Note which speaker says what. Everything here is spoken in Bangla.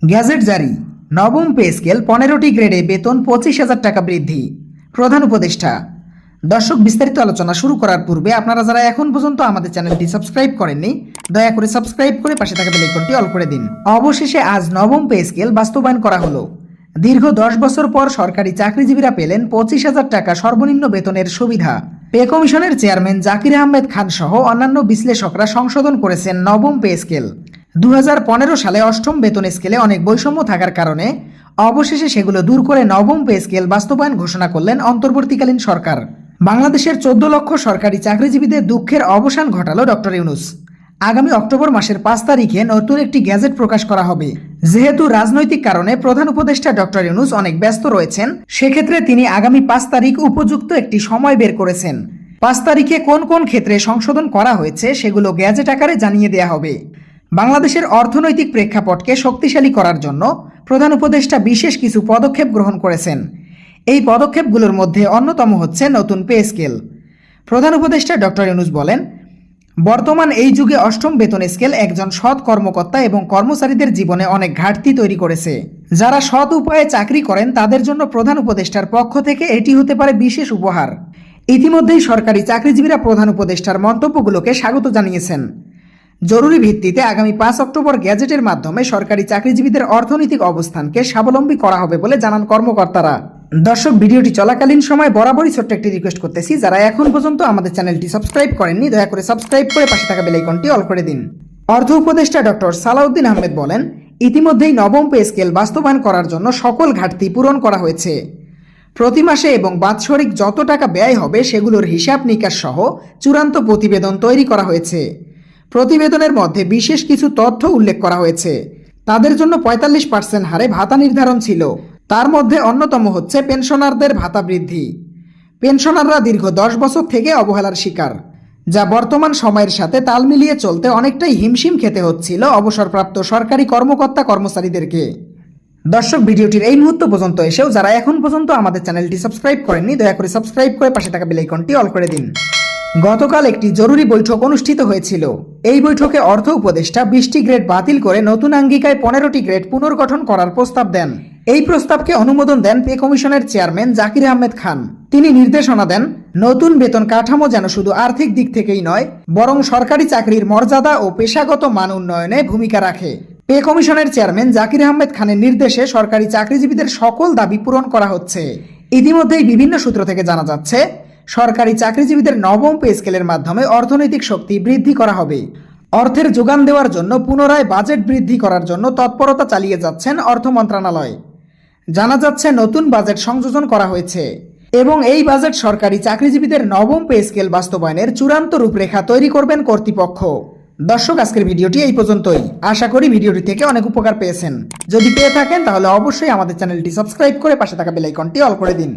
Speaker 1: গ্যাজেট জারি, নবম পে স্কেল 15টি গ্রেডে বেতন 25,000 টাকা বৃদ্ধি। প্রধান উপদেষ্টা। দর্শক, বিস্তারিত আলোচনা শুরু করার পূর্বে আপনারা যারা এখন পর্যন্ত আমাদের চ্যানেলটি সাবস্ক্রাইব করেননি, দয়া করে সাবস্ক্রাইব করে পাশে থাকা বেল আইকনটি অল করে দিন। অবশেষে আজ নবম পে স্কেল বাস্তবায়ন করা হলো। দীর্ঘ 10 বছর পর সরকারি চাকরিজীবীরা পেলেন 25,000 টাকা সর্বনিম্ন বেতনের সুবিধা। পে কমিশনের চেয়ারম্যান জাকির আহমেদ খান সহ অন্যান্য বিশ্লেষকরা সংশোধন করেছেন নবম পে স্কেল। 2015 সালে অষ্টম বেতন স্কেলে অনেক বৈষম্য থাকার কারণে অবশেষে সেগুলো দূর করে নবম পে স্কেল বাস্তবায়ন ঘোষণা করলেন অন্তর্বর্তীকালীন সরকার। বাংলাদেশের 14 লক্ষ সরকারি চাকরিজীবীদের দুঃখের অবসান ঘটালো ডক্টর ইউনূস। আগামী অক্টোবর মাসের 5 তারিখে নতুন একটি গ্যাজেট প্রকাশ করা হবে। যেহেতু রাজনৈতিক কারণে প্রধান উপদেষ্টা ডক্টর ইউনূস অনেক ব্যস্ত রয়েছেন, সেক্ষেত্রে তিনি আগামী 5 তারিখ উপযুক্ত একটি সময় বের করেছেন। 5 তারিখে কোন কোন ক্ষেত্রে সংশোধন করা হয়েছে সেগুলো গ্যাজেট আকারে জানিয়ে দেওয়া হবে। বাংলাদেশের অর্থনৈতিক প্রেক্ষাপটকে শক্তিশালী করার জন্য প্রধান উপদেষ্টা বিশেষ কিছু পদক্ষেপ গ্রহণ করেছেন। এই পদক্ষেপগুলোর মধ্যে অন্যতম হচ্ছে নতুন পে স্কেল। প্রধান উপদেষ্টা ডক্টর ইউনূস বলেন, বর্তমান এই যুগে অষ্টম বেতন স্কেল একজন সৎ কর্মকর্তা এবং কর্মচারীদের জীবনে অনেক ঘাটতি তৈরি করেছে। যারা সৎ উপায়ে চাকরি করেন তাদের জন্য প্রধান উপদেষ্টার পক্ষ থেকে এটি হতে পারে বিশেষ উপহার। ইতিমধ্যেই সরকারি চাকরিজীবীরা প্রধান উপদেষ্টার মন্তব্যগুলোকে স্বাগত জানিয়েছেন। জরুরি ভিত্তিতে আগামী 5 অক্টোবর গ্যাজেটের মাধ্যমে সরকারি চাকরিজীবীদের অর্থনৈতিক অবস্থানকে স্বাবলম্বী করা হবে বলে জানান কর্মকর্তারা। দর্শক, ভিডিওটি চলাকালীন সময় বরাবরই ছোট্ট একটি রিকোয়েস্ট করতেছি, যারা এখন পর্যন্ত আমাদের চ্যানেলটি সাবস্ক্রাইব করেননি দয়া করে সাবস্ক্রাইব করে পাশে থাকা বেল আইকনটি অল করে দিন। অর্থ উপদেষ্টা ডক্টর সালাউদ্দিন আহমেদ বলেন, ইতিমধ্যেই নবম পে স্কেল বাস্তবায়ন করার জন্য সকল ঘাটতি পূরণ করা হয়েছে। প্রতি মাসে এবং বাৎসরিক যত টাকা ব্যয় হবে সেগুলোর হিসাব নিকাশ সহ চূড়ান্ত প্রতিবেদন তৈরি করা হয়েছে। প্রতিবেদনের মধ্যে বিশেষ কিছু তথ্য উল্লেখ করা হয়েছে। তাদের জন্য 45% হারে ভাতা নির্ধারণ ছিল। তার মধ্যে অন্যতম হচ্ছে পেনশনারদের ভাতা বৃদ্ধি। পেনশনাররা দীর্ঘ 10 বছর থেকে অবহেলার শিকার, যা বর্তমান সময়ের সাথে তাল মিলিয়ে চলতে অনেকটাই হিমশিম খেতে হচ্ছিল অবসরপ্রাপ্ত সরকারি কর্মকর্তা কর্মচারীদেরকে। দর্শক, ভিডিওটির এই মুহূর্ত পর্যন্ত এসেও যারা এখন পর্যন্ত আমাদের চ্যানেলটি সাবস্ক্রাইব করেননি দয়া করে সাবস্ক্রাইব করে পাশে থাকা বেল আইকনটি অল করে দিন। গতকাল একটি জরুরি বৈঠক অনুষ্ঠিত হয়েছিল। এই বৈঠকে অর্থ উপদেষ্টা 20টি গ্রেড বাতিল করে নতুন আঙ্গিকায় 15টি গ্রেড পুনর্গঠন করার প্রস্তাব দেন। এই প্রস্তাবকে অনুমোদন দেন পে কমিশনের চেয়ারম্যান জাকির আহমেদ খান। তিনি নির্দেশনা দেন, নতুন বেতন কাঠামো যেন শুধু আর্থিক দিক থেকেই নয়, বরং সরকারি চাকরির মর্যাদা ও পেশাগত মান উন্নয়নে ভূমিকা রাখে। পে কমিশনের চেয়ারম্যান জাকির আহমেদ খানের নির্দেশে সরকারি চাকরিজীবীদের সকল দাবি পূরণ করা হচ্ছে। ইতিমধ্যেই বিভিন্ন সূত্র থেকে জানা যাচ্ছে, সরকারি চাকরিজীবীদের নবম পে স্কেলের মাধ্যমে অর্থনৈতিক শক্তি বৃদ্ধি করা হবে। অর্থের যোগান দেওয়ার জন্য পুনরায় বাজেট বৃদ্ধি করার জন্য তৎপরতা চালিয়ে যাচ্ছেন অর্থ মন্ত্রণালয়। জানা যাচ্ছে নতুন বাজেট সংযোজন করা হয়েছে এবং এই বাজেট সরকারি চাকরিজীবীদের নবম পে স্কেল বাস্তবায়নের চূড়ান্ত রূপরেখা তৈরি করবেন কর্তৃপক্ষ। দর্শক, আজকের ভিডিওটি এই পর্যন্তই। আশা করি ভিডিওটি থেকে অনেক উপকার পেয়েছেন। যদি পেয়ে থাকেন তাহলে অবশ্যই আমাদের চ্যানেলটি সাবস্ক্রাইব করে পাশে থাকা বেল আইকনটি অল করে দিন।